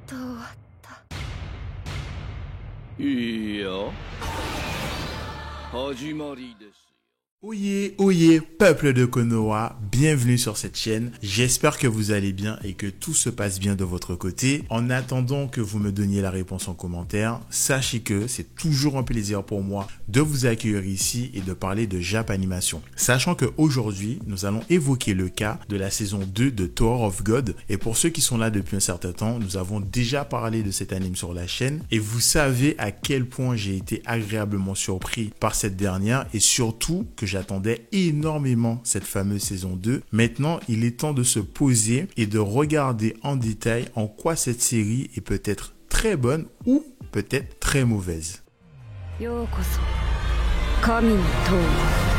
と終わった。いいよ。始まりです。Oyez, oyez, peuple de Konoha, bienvenue sur cette chaîne. J'espère que vous allez bien et que tout se passe bien de votre côté. En attendant que vous me donniez la réponse en commentaire, sachez que c'est toujours un plaisir pour moi de vous accueillir ici et de parler de Japanimation. Sachant qu'aujourd'hui, nous allons évoquer le cas de la saison 2 de Tower of God. Et pour ceux qui sont là depuis un certain temps, nous avons déjà parlé de cet anime sur la chaîne. Et vous savez à quel point j'ai été agréablement surpris par cette dernière et surtout que j'attendais énormément cette fameuse saison 2. Maintenant, il est temps de se poser et de regarder en détail en quoi cette série est peut-être très bonne ou peut-être très mauvaise. Yokoso, Kami no Towa.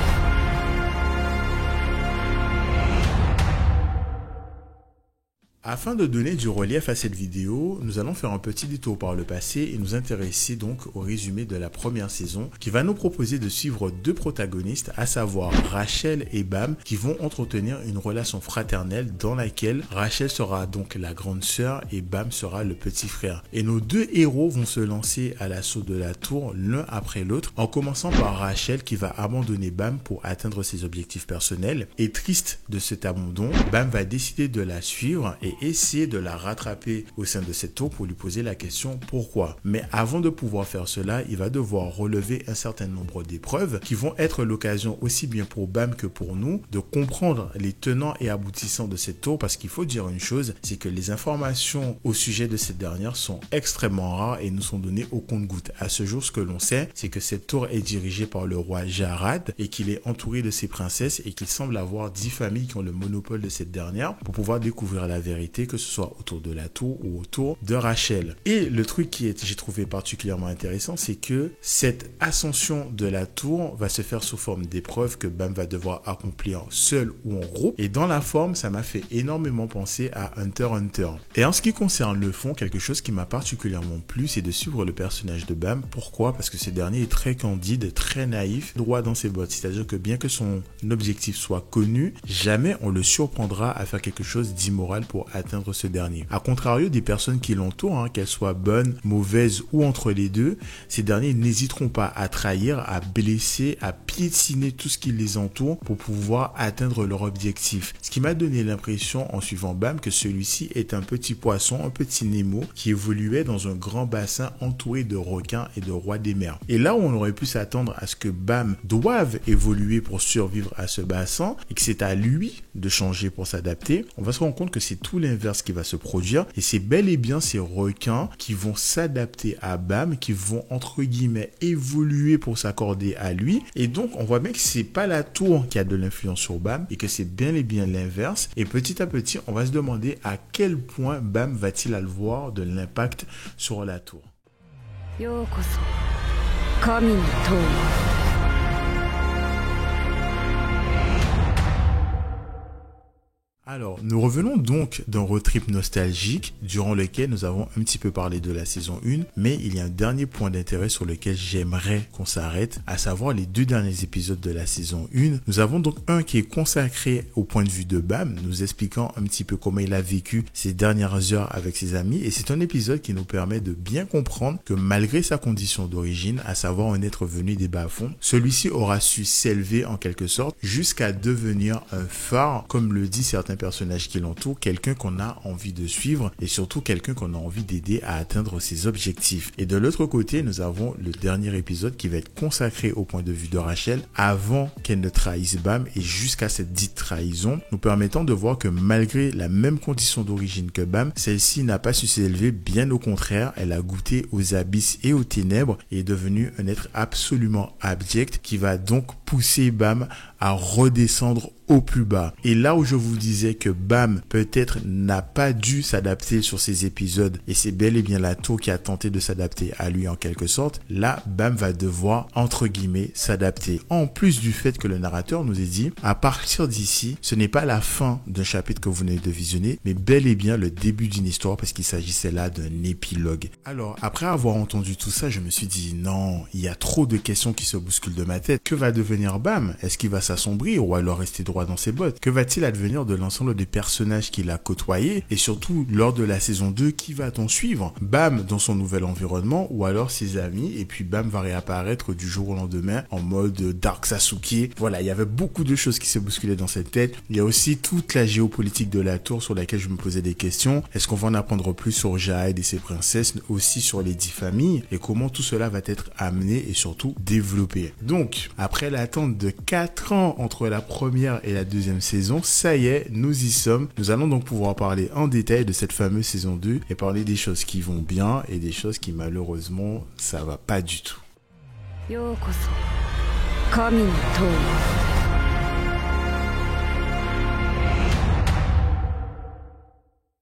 Afin de donner du relief à cette vidéo, nous allons faire un petit détour par le passé et nous intéresser donc au résumé de la première saison qui va nous proposer de suivre deux protagonistes, à savoir Rachel et Bam, qui vont entretenir une relation fraternelle dans laquelle Rachel sera donc la grande sœur et Bam sera le petit frère. Et nos deux héros vont se lancer à l'assaut de la tour l'un après l'autre, en commençant par Rachel qui va abandonner Bam pour atteindre ses objectifs personnels. Et triste de cet abandon, Bam va décider de la suivre et essayer de la rattraper au sein de cette tour pour lui poser la question pourquoi. Mais avant de pouvoir faire cela, il va devoir relever un certain nombre d'épreuves qui vont être l'occasion aussi bien pour Bam que pour nous de comprendre les tenants et aboutissants de cette tour, parce qu'il faut dire une chose, c'est que les informations au sujet de cette dernière sont extrêmement rares et nous sont données au compte-gouttes. À ce jour, ce que l'on sait, c'est que cette tour est dirigée par le roi Jarad et qu'il est entouré de ses princesses et qu'il semble avoir 10 familles qui ont le monopole de cette dernière pour pouvoir découvrir la vérité, que ce soit autour de la tour ou autour de Rachel. Et le truc j'ai trouvé particulièrement intéressant, c'est que cette ascension de la tour va se faire sous forme d'épreuves que Bam va devoir accomplir seul ou en groupe. Et dans la forme, ça m'a fait énormément penser à Hunter x Hunter. Et en ce qui concerne le fond, quelque chose qui m'a particulièrement plu, c'est de suivre le personnage de Bam. Pourquoi? Parce que ce dernier est très candide, très naïf, droit dans ses bottes. C'est-à-dire que bien que son objectif soit connu, jamais on le surprendra à faire quelque chose d'immoral pour atteindre ce dernier. A contrario des personnes qui l'entourent, qu'elles soient bonnes, mauvaises ou entre les deux, ces derniers n'hésiteront pas à trahir, à blesser, à piétiner tout ce qui les entoure pour pouvoir atteindre leur objectif. Ce qui m'a donné l'impression en suivant Bam que celui-ci est un petit poisson, un petit Nemo qui évoluait dans un grand bassin entouré de requins et de rois des mers. Et là où on aurait pu s'attendre à ce que Bam doive évoluer pour survivre à ce bassin et que c'est à lui de changer pour s'adapter, on va se rendre compte que c'est tout l'inverse qui va se produire et c'est bel et bien ces requins qui vont s'adapter à Bam, qui vont entre guillemets évoluer pour s'accorder à lui. Et donc on voit bien que c'est pas la tour qui a de l'influence sur Bam et que c'est bel et bien l'inverse. Et petit à petit on va se demander à quel point Bam va-t-il avoir de l'impact sur la tour. Yokoso, Kami no Towa. Alors, nous revenons donc d'un road trip nostalgique durant lequel nous avons un petit peu parlé de la saison 1, mais il y a un dernier point d'intérêt sur lequel j'aimerais qu'on s'arrête, à savoir les deux derniers épisodes de la saison 1. Nous avons donc un qui est consacré au point de vue de Bam, nous expliquant un petit peu comment il a vécu ses dernières heures avec ses amis, et c'est un épisode qui nous permet de bien comprendre que malgré sa condition d'origine, à savoir un être venu des bas-fonds, celui-ci aura su s'élever en quelque sorte jusqu'à devenir un phare, comme le dit certains personnages qui l'entourent, quelqu'un qu'on a envie de suivre et surtout quelqu'un qu'on a envie d'aider à atteindre ses objectifs. Et de l'autre côté, nous avons le dernier épisode qui va être consacré au point de vue de Rachel avant qu'elle ne trahisse Bam et jusqu'à cette dite trahison, nous permettant de voir que malgré la même condition d'origine que Bam, celle-ci n'a pas su s'élever, bien au contraire, elle a goûté aux abysses et aux ténèbres et est devenue un être absolument abject qui va donc pousser Bam à redescendre au plus bas. Et là où je vous disais que Bam peut-être n'a pas dû s'adapter sur ces épisodes et c'est bel et bien la tour qui a tenté de s'adapter à lui en quelque sorte, là Bam va devoir entre guillemets s'adapter. En plus du fait que le narrateur nous ait dit à partir d'ici, ce n'est pas la fin d'un chapitre que vous venez de visionner, mais bel et bien le début d'une histoire parce qu'il s'agissait là d'un épilogue. Alors après avoir entendu tout ça, je me suis dit non, il y a trop de questions qui se bousculent de ma tête. Que va devenir devenir Bam? Est-ce qu'il va s'assombrir ou alors rester droit dans ses bottes? Que va-t-il advenir de l'ensemble des personnages qu'il a côtoyés? Et surtout, lors de la saison 2, qui va-t-on suivre? Bam dans son nouvel environnement ou alors ses amis? Et puis Bam va réapparaître du jour au lendemain en mode Dark Sasuke. Voilà, il y avait beaucoup de choses qui se bousculaient dans cette tête. Il y a aussi toute la géopolitique de la tour sur laquelle je me posais des questions. Est-ce qu'on va en apprendre plus sur Jahad et ses princesses, aussi sur les 10 familles, et comment tout cela va être amené et surtout développé? Donc, après l'attente de 4 ans entre la première et la deuxième saison, ça y est, nous y sommes. Nous allons donc pouvoir parler en détail de cette fameuse saison 2 et parler des choses qui vont bien et des choses qui malheureusement, ça va pas du tout. ようこそ神の塔へ。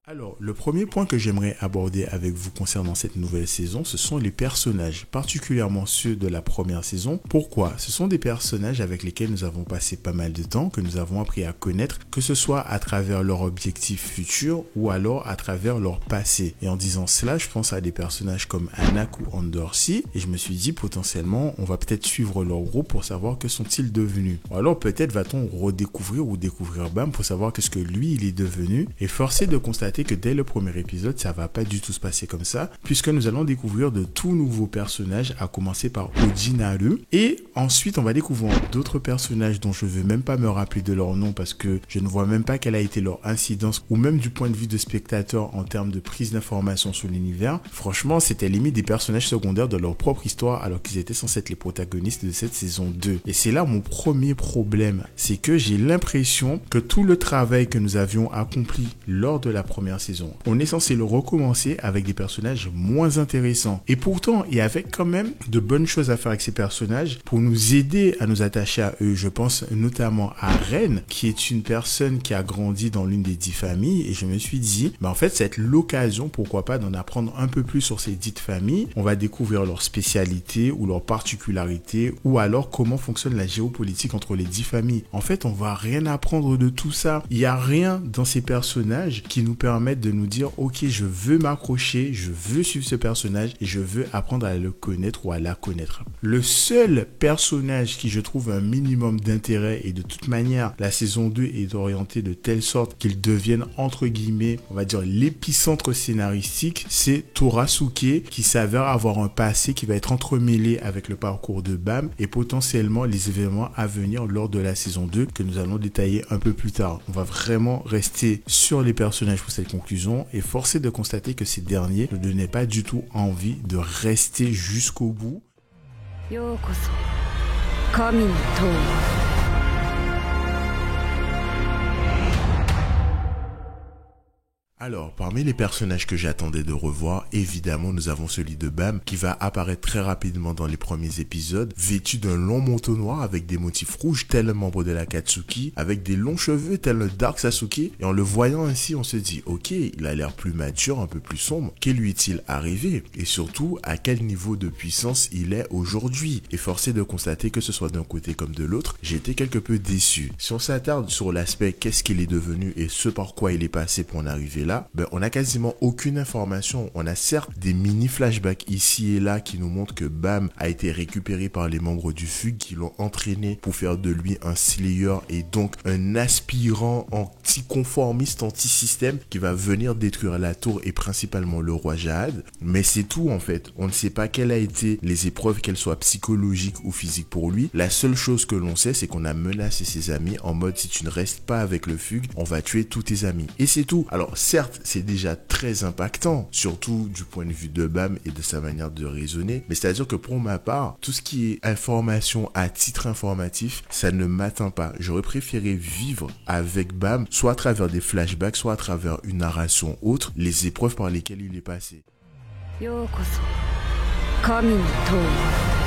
Alors, le premier point que j'aimerais aborder avec vous concernant cette nouvelle saison, ce sont les personnages, particulièrement ceux de la première saison. Pourquoi? Ce sont des personnages avec lesquels nous avons passé pas mal de temps, que nous avons appris à connaître, que ce soit à travers leur objectif futur ou alors à travers leur passé. Et en disant cela, je pense à des personnages comme Anak ou Undersea, et je me suis dit potentiellement, on va peut-être suivre leur groupe pour savoir que sont-ils devenus. Ou alors peut-être va-t-on redécouvrir ou découvrir Bam pour savoir qu'est-ce que lui, il est devenu, et forcé de constater que dès le premier épisode, ça va pas du tout se passer comme ça, puisque nous allons découvrir de tout nouveaux personnages, à commencer par Ojinaru, et ensuite on va découvrir d'autres personnages dont je veux même pas me rappeler de leur nom parce que je ne vois même pas quelle a été leur incidence, ou même du point de vue de spectateur en termes de prise d'information sur l'univers. Franchement, c'était limite des personnages secondaires de leur propre histoire alors qu'ils étaient censés être les protagonistes de cette saison 2. Et c'est là mon premier problème, c'est que j'ai l'impression que tout le travail que nous avions accompli lors de la première saison, on est censé le recommencer avec des personnages moins intéressants. Et pourtant, il y avait quand même de bonnes choses à faire avec ces personnages pour nous aider à nous attacher à eux. Je pense notamment à Ren, qui est une personne qui a grandi dans l'une des 10 familles, et je me suis dit, en fait, c'est l'occasion, pourquoi pas, d'en apprendre un peu plus sur ces 10 familles. On va découvrir leurs spécialités ou leurs particularités, ou alors comment fonctionne la géopolitique entre les 10 familles. En fait, on va rien apprendre de tout ça. Il n'y a rien dans ces personnages qui nous permettent de nous dire ok, je veux m'accrocher, je veux suivre ce personnage et je veux apprendre à le connaître ou à la connaître. Le seul personnage qui je trouve un minimum d'intérêt, et de toute manière la saison 2 est orientée de telle sorte qu'il devienne entre guillemets, on va dire l'épicentre scénaristique, c'est Torasuke, qui s'avère avoir un passé qui va être entremêlé avec le parcours de Bam et potentiellement les événements à venir lors de la saison 2 que nous allons détailler un peu plus tard. On va vraiment rester sur les personnages pour cette conclusion, et forcé de constater que ces derniers ne donnaient pas du tout envie de rester jusqu'au bout. ようこそ神の塔へ。 Alors, parmi les personnages que j'attendais de revoir, évidemment, nous avons celui de Bam, qui va apparaître très rapidement dans les premiers épisodes, vêtu d'un long manteau noir avec des motifs rouges tel un membre de l'Akatsuki, avec des longs cheveux tel le Dark Sasuke, et en le voyant ainsi, on se dit, ok, il a l'air plus mature, un peu plus sombre, que lui est-il arrivé? Et surtout, à quel niveau de puissance il est aujourd'hui? Et forcé de constater que ce soit d'un côté comme de l'autre, j'ai été quelque peu déçu. Si on s'attarde sur l'aspect qu'est-ce qu'il est devenu et ce par quoi il est passé pour en arriver là, on n'a quasiment aucune information. On a certes des mini flashbacks ici et là qui nous montrent que Bam a été récupéré par les membres du Fugue qui l'ont entraîné pour faire de lui un Slayer et donc un aspirant anticonformiste, anti-système qui va venir détruire la tour et principalement le roi Jahad. Mais c'est tout en fait. On ne sait pas quelles a été les épreuves, qu'elles soient psychologiques ou physiques pour lui. La seule chose que l'on sait, c'est qu'on a menacé ses amis en mode si tu ne restes pas avec le Fugue, on va tuer tous tes amis. Et c'est tout. Alors certes, c'est déjà très impactant, surtout du point de vue de Bam et de sa manière de raisonner. Mais c'est-à-dire que pour ma part, tout ce qui est information à titre informatif, ça ne m'atteint pas. J'aurais préféré vivre avec Bam, soit à travers des flashbacks, soit à travers une narration autre, les épreuves par lesquelles il est passé. ようこそ神の塔へ。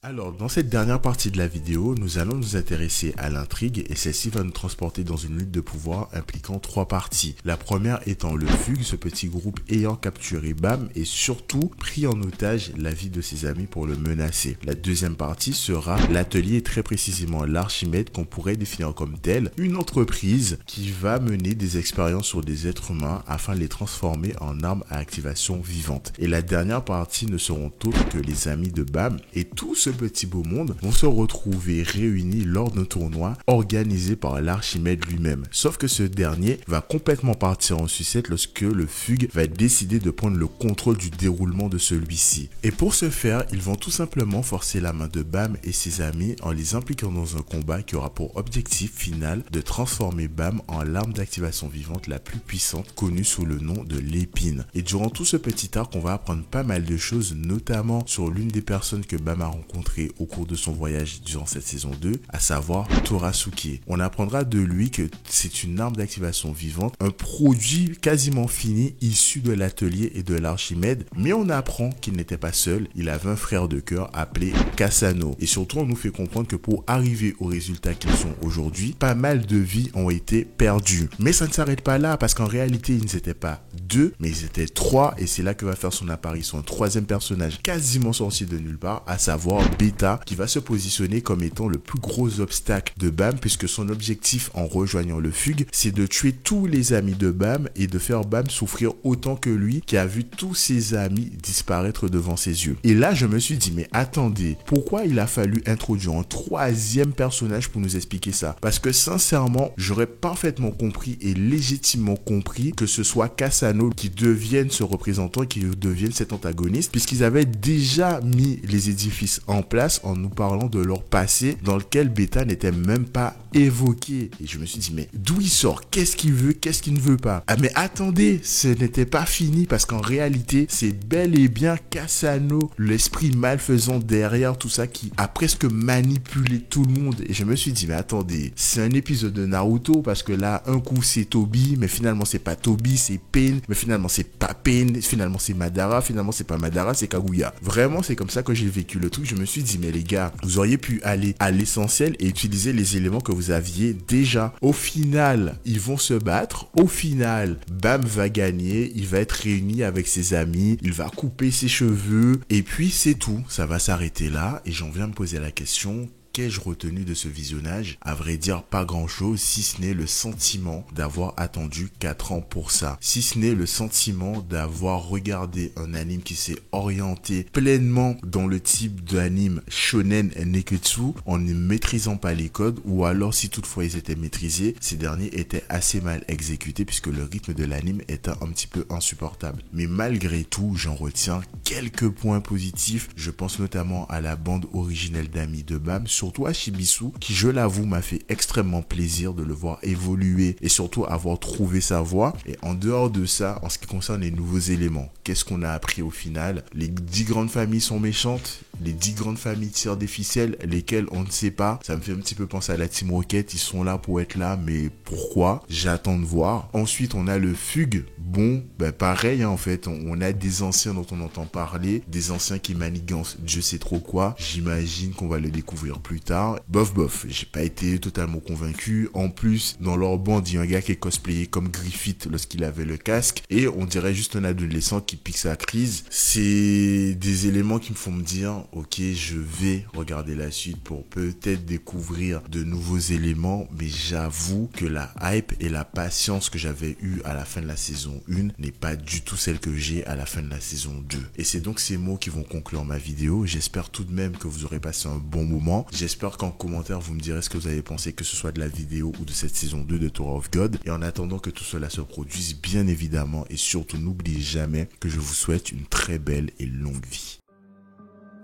Alors, dans cette dernière partie de la vidéo, nous allons nous intéresser à l'intrigue et celle-ci va nous transporter dans une lutte de pouvoir impliquant 3 parties. La première étant le Fugue, ce petit groupe ayant capturé Bam et surtout pris en otage la vie de ses amis pour le menacer. La deuxième partie sera l'atelier, très précisément l'Archimède, qu'on pourrait définir comme tel, une entreprise qui va mener des expériences sur des êtres humains afin de les transformer en armes à activation vivante. Et la dernière partie ne seront autres que les amis de Bam et tout ce petit beau monde vont se retrouver réunis lors d'un tournoi organisé par l'Archimède lui-même. Sauf que ce dernier va complètement partir en sucette lorsque le Fugue va décider de prendre le contrôle du déroulement de celui-ci. Et pour ce faire, ils vont tout simplement forcer la main de Bam et ses amis en les impliquant dans un combat qui aura pour objectif final de transformer Bam en l'arme d'activation vivante la plus puissante connue sous le nom de l'épine. Et durant tout ce petit arc, on va apprendre pas mal de choses, notamment sur l'une des personnes que Bam a rencontrées au cours de son voyage durant cette saison 2, à savoir Torasuke. On apprendra de lui que c'est une arme d'activation vivante, un produit quasiment fini issu de l'atelier et de l'Archimède, mais on apprend qu'il n'était pas seul, il avait un frère de cœur appelé Kasano. Et surtout, on nous fait comprendre que pour arriver aux résultats qu'ils sont aujourd'hui, pas mal de vies ont été perdues. Mais ça ne s'arrête pas là, parce qu'en réalité, ils n'étaient pas 2, mais ils étaient 3, et c'est là que va faire son apparition un troisième personnage quasiment sorti de nulle part, à savoir Beta, qui va se positionner comme étant le plus gros obstacle de Bam, puisque son objectif en rejoignant le Fugue, c'est de tuer tous les amis de Bam et de faire Bam souffrir autant que lui, qui a vu tous ses amis disparaître devant ses yeux. Et là, je me suis dit, mais attendez, pourquoi il a fallu introduire un troisième personnage pour nous expliquer ça? Parce que sincèrement, j'aurais parfaitement compris et légitimement compris que ce soit Kasano qui devienne ce représentant, qui devienne cet antagoniste, puisqu'ils avaient déjà mis les édifices en place en nous parlant de leur passé dans lequel Beta n'était même pas évoqué. Et je me suis dit, mais d'où il sort? Qu'est-ce qu'il veut? Qu'est-ce qu'il ne veut pas? Ah, mais attendez, ce n'était pas fini, parce qu'en réalité, c'est bel et bien Kasano, l'esprit malfaisant derrière tout ça, qui a presque manipulé tout le monde. Et je me suis dit, mais attendez, c'est un épisode de Naruto, parce que là, un coup c'est Tobi, mais finalement c'est pas Tobi, c'est Pain, mais finalement c'est pas Pain, finalement c'est Madara, finalement c'est pas Madara, c'est Kaguya. Vraiment, c'est comme ça que j'ai vécu le truc. Je me suis dit, mais les gars, vous auriez pu aller à l'essentiel et utiliser les éléments que vous aviez déjà. Au final, ils vont se battre. Au final, Bam va gagner. Il va être réuni avec ses amis. Il va couper ses cheveux. Et puis, c'est tout. Ça va s'arrêter là. Et j'en viens me poser la question... Qu'ai-je retenu de ce visionnage? À vrai dire, pas grand-chose, si ce n'est le sentiment d'avoir attendu 4 ans pour ça. Si ce n'est le sentiment d'avoir regardé un anime qui s'est orienté pleinement dans le type d'anime shonen neketsu en ne maîtrisant pas les codes, ou alors si toutefois ils étaient maîtrisés, ces derniers étaient assez mal exécutés puisque le rythme de l'anime était un petit peu insupportable. Mais malgré tout, j'en retiens quelques points positifs. Je pense notamment à la bande originelle d'Ami de Bam, surtout à Shibisu, qui, je l'avoue, m'a fait extrêmement plaisir de le voir évoluer et surtout avoir trouvé sa voie. Et en dehors de ça, en ce qui concerne les nouveaux éléments, qu'est-ce qu'on a appris au final? Les 10 grandes familles sont méchantes, les 10 grandes familles tirent des ficelles, lesquelles on ne sait pas. Ça me fait un petit peu penser à la Team Rocket, ils sont là pour être là, mais pourquoi? J'attends de voir. Ensuite, on a le Fugue. Bon, ben pareil, hein, en fait, on a des anciens dont on entend parler, des anciens qui manigancent Dieu sait trop quoi. J'imagine qu'on va le découvrir plus tard. Bof, j'ai pas été totalement convaincu. En plus, dans leur bande, il y a un gars qui est cosplayé comme Griffith lorsqu'il avait le casque, et on dirait juste un adolescent qui pique sa crise. C'est des éléments qui me font me dire, ok, je vais regarder la suite pour peut-être découvrir de nouveaux éléments, mais j'avoue que la hype et la patience que j'avais eue à la fin de la saison 1 n'est pas du tout celle que j'ai à la fin de la saison 2. Et c'est donc ces mots qui vont conclure ma vidéo. J'espère tout de même que vous aurez passé un bon moment. J'espère qu'en commentaire, vous me direz ce que vous avez pensé, que ce soit de la vidéo ou de cette saison 2 de Tower of God. Et en attendant que tout cela se produise, bien évidemment, et surtout n'oubliez jamais que je vous souhaite une très belle et longue vie.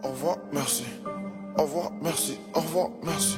Au revoir, merci. Au revoir, merci. Au revoir, merci.